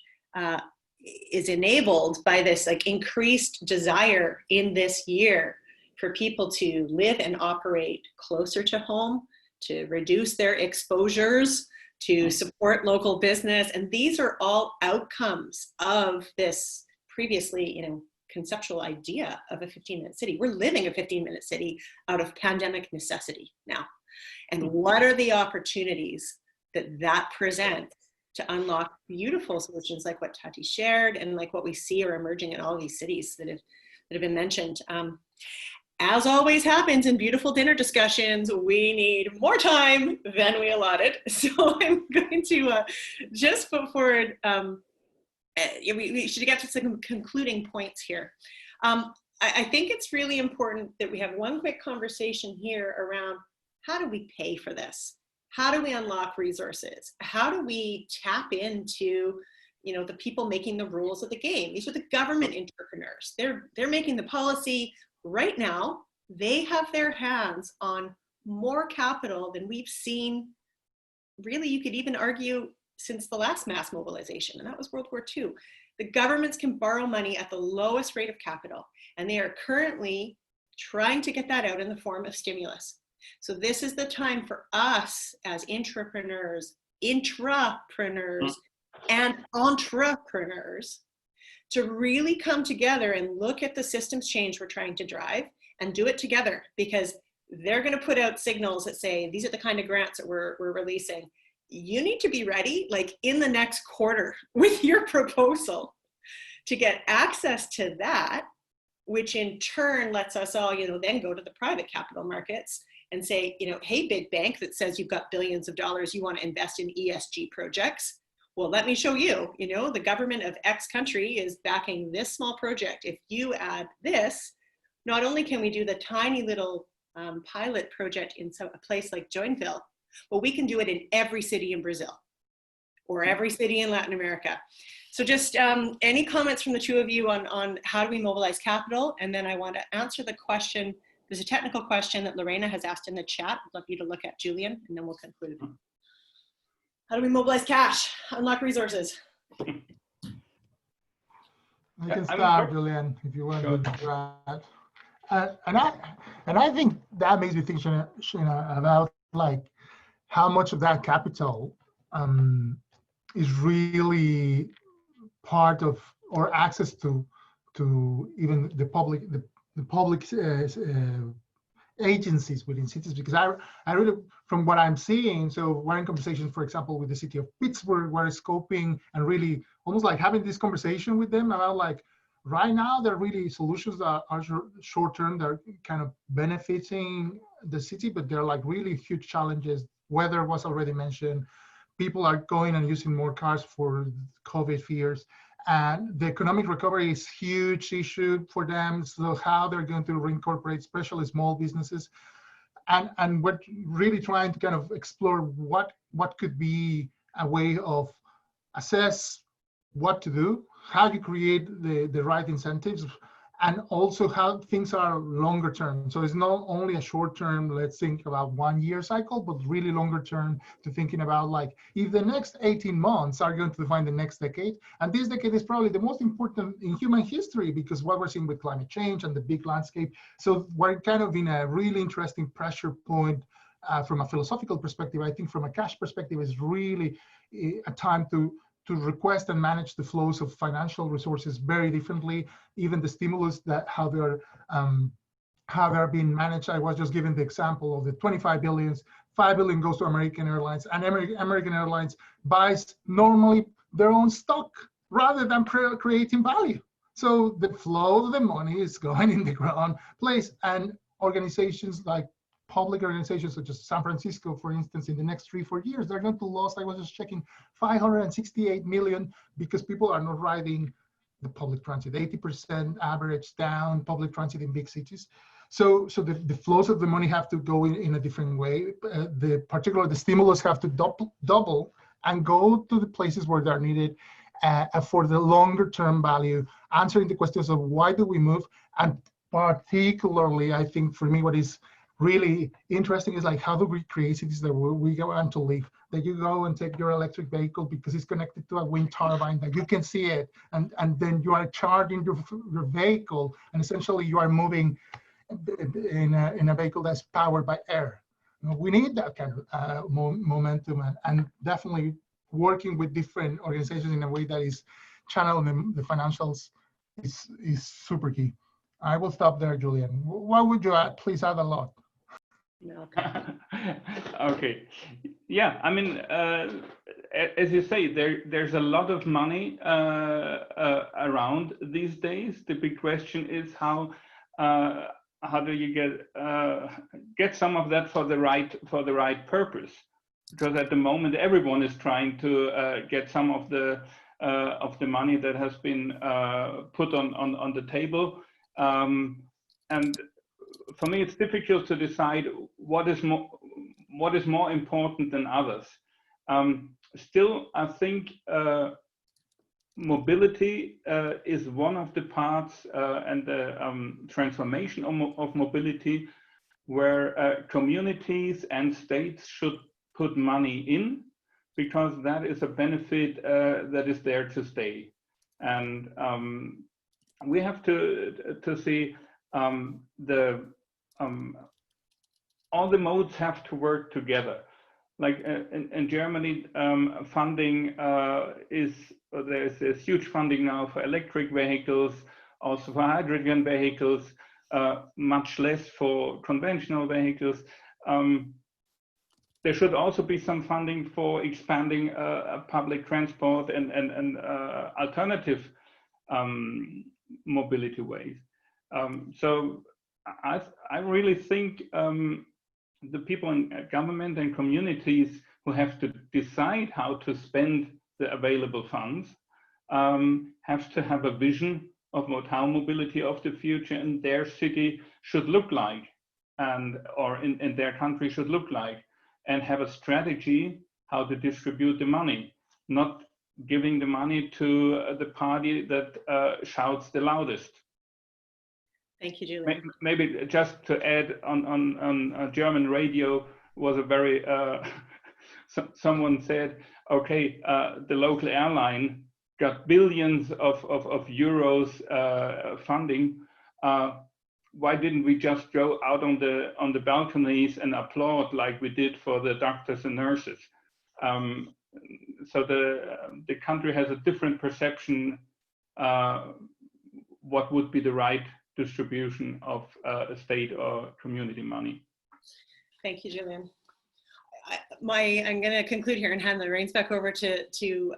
is enabled by this increased desire in this year for people to live and operate closer to home, to reduce their exposures, to support local business. And these are all outcomes of this previously, conceptual idea of a 15-minute city. We're living a 15-minute city out of pandemic necessity now. And what are the opportunities that presents to unlock beautiful solutions like what Tati shared and like what we see are emerging in all these cities that have been mentioned. As always happens in beautiful dinner discussions, we need more time than we allotted. So I'm going to just put forward, we should get to some concluding points here. I think it's really important that we have one quick conversation here around how do we pay for this? How do we unlock resources? How do we tap into, you know, the people making the rules of the game? These are the government entrepreneurs. They're making the policy right now. They have their hands on more capital than we've seen. Really, you could even argue since the last mass mobilization, and that was World War II. The governments can borrow money at the lowest rate of capital, and they are currently trying to get that out in the form of stimulus. So this is the time for us as intrapreneurs, and entrepreneurs to really come together and look at the systems change we're trying to drive and do it together, because they're going to put out signals that say, these are the kind of grants that we're releasing. You need to be ready, like in the next quarter with your proposal to get access to that, which in turn lets us all, you know, then go to the private capital markets and say, you know, hey, big bank that says you've got billions of dollars you want to invest in ESG projects. Well, let me show you, you know, the government of X country is backing this small project. If you add this, not only can we do the tiny little pilot project in a place like Joinville, but we can do it in every city in Brazil or every city in Latin America. So just any comments from the two of you on how do we mobilize capital? And then I want to answer the question. There's a technical question that Lorena has asked in the chat. I'd love you to look at, Julian, and then we'll conclude. How do we mobilize cash, unlock resources? I can start, Julian, if you want to do that. And I think that makes me think, Sheena, about like how much of that capital is really part of or access to even the public agencies within cities, because I really, from what I'm seeing, so we're in conversations, for example, with the city of Pittsburgh, we're scoping and really almost like having this conversation with them about like, right now, there are really solutions that are short-term, they're kind of benefiting the city, but they're like really huge challenges. Weather was already mentioned. People are going and using more cars for COVID fears. And the economic recovery is a huge issue for them. So how they're going to reincorporate, especially small businesses. And we're really trying to kind of explore what could be a way of assess what to do, how you create the right incentives, and also how things are longer term. So it's not only a short term, let's think about 1 year cycle, but really longer term to thinking about like, if the next 18 months are going to define the next decade, and this decade is probably the most important in human history because what we're seeing with climate change and the big landscape. So we're kind of in a really interesting pressure point from a philosophical perspective. I think from a cash perspective is really a time to request and manage the flows of financial resources very differently. Even the stimulus that how they're being managed. I was just giving the example of the 25 billions, 5 billion goes to American Airlines, and American Airlines buys normally their own stock rather than creating value. So the flow of the money is going in the ground place, and organizations like public organizations such as San Francisco, for instance, in the next 3-4 years, they're going to lose, I was just checking, 568 million because people are not riding the public transit. 80% average down public transit in big cities. So the flows of the money have to go in a different way. The stimulus have to double and go to the places where they're needed for the longer term value, answering the questions of why do we move, and particularly, I think for me, what is really interesting is like, how do we create cities that we go on to live, that you go and take your electric vehicle because it's connected to a wind turbine, that you can see it, and then you are charging your vehicle, and essentially you are moving in a vehicle that's powered by air. We need that kind of momentum, and definitely working with different organizations in a way that is channeling the financials is super key. I will stop there, Julian. What would you add? Please add a lot. No. Okay. Yeah, I mean, as you say, there's a lot of money around these days. The big question is how do you get some of that for the right purpose? Because at the moment, everyone is trying to get some of the money that has been put on the table, and for me, it's difficult to decide what is more important than others. Still, I think mobility is one of the parts and the transformation of mobility where communities and states should put money in, because that is a benefit that is there to stay. And we have to see all the modes have to work together. Like in Germany, funding there's this huge funding now for electric vehicles, also for hydrogen vehicles, much less for conventional vehicles. There should also be some funding for expanding public transport and alternative mobility ways. So I really think the people in government and communities who have to decide how to spend the available funds have to have a vision of how mobility of the future in their city should look like, or in their country should look like, and have a strategy how to distribute the money, not giving the money to the party that shouts the loudest. Thank you, Julian. Maybe just to add on German radio was a very, someone said, okay, the local airline got billions of euros funding. Why didn't we just go out on the balconies and applaud like we did for the doctors and nurses? So the country has a different perception what would be the right distribution of state or community money. Thank you, Julian. I'm going to conclude here and hand the reins back over to you,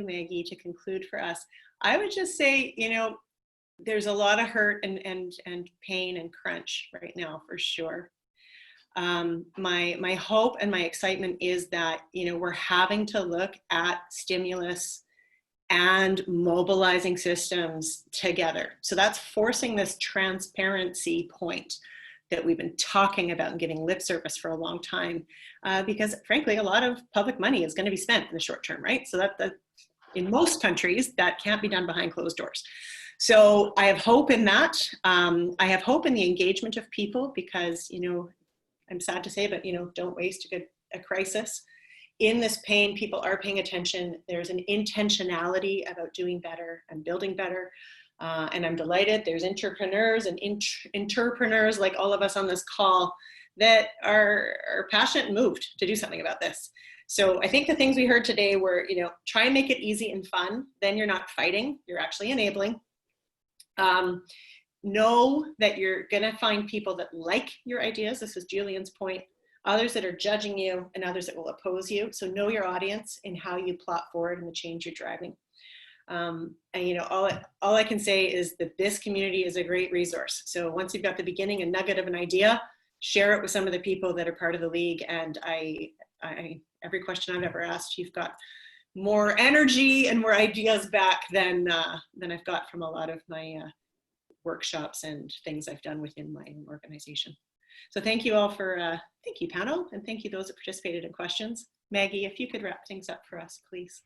Maggie, to conclude for us. I would just say, there's a lot of hurt and pain and crunch right now, for sure. My hope and my excitement is that, we're having to look at stimulus and mobilizing systems together. So that's forcing this transparency point that we've been talking about and giving lip service for a long time, because frankly, a lot of public money is going to be spent in the short term, right? So that in most countries, that can't be done behind closed doors. So I have hope in that. I have hope in the engagement of people, because, I'm sad to say, but, don't waste a crisis. In this pain, people are paying attention. There's an intentionality about doing better and building better. And I'm delighted there's intrapreneurs and intrapreneurs like all of us on this call that are passionate and moved to do something about this. So I think the things we heard today were, try and make it easy and fun. Then you're not fighting, you're actually enabling. Know that you're gonna find people that like your ideas. This is Julian's point. Others that are judging you and others that will oppose you. So know your audience and how you plot forward and the change you're driving. And all I can say is that this community is a great resource. So once you've got the beginning, a nugget of an idea, share it with some of the people that are part of the league. And every question I've ever asked, you've got more energy and more ideas back than I've got from a lot of my workshops and things I've done within my own organization. So thank you all thank you panel, and thank you those that participated in questions. Maggie, if you could wrap things up for us, please.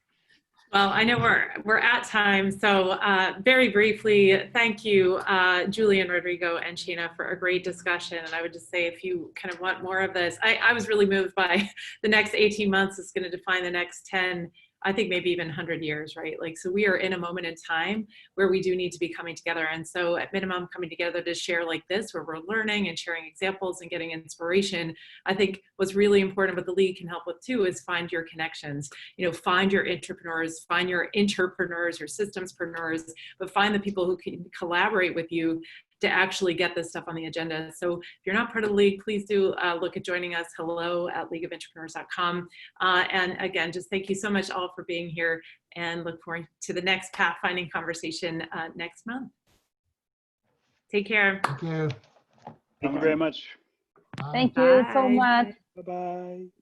Well, I know we're at time, so very briefly, thank you, Julian, Rodrigo, and Sheena for a great discussion. And I would just say, if you kind of want more of this, I was really moved by the next 18 months is going to define the next 10, I think maybe even 100 years, right? Like, so we are in a moment in time where we do need to be coming together. And so at minimum, coming together to share like this, where we're learning and sharing examples and getting inspiration. I think what's really important, what the League can help with too, is find your connections, find your intrapreneurs, find your intrapreneurs, your systemspreneurs, but find the people who can collaborate with you to actually get this stuff on the agenda. So if you're not part of the League, please do look at joining us. hello@leagueofintrapreneurs.com. And again, just thank you so much all for being here, and look forward to the next pathfinding conversation next month. Take care. Thank you. Thank you very much. Bye. Thank you so Bye. much. Bye-bye.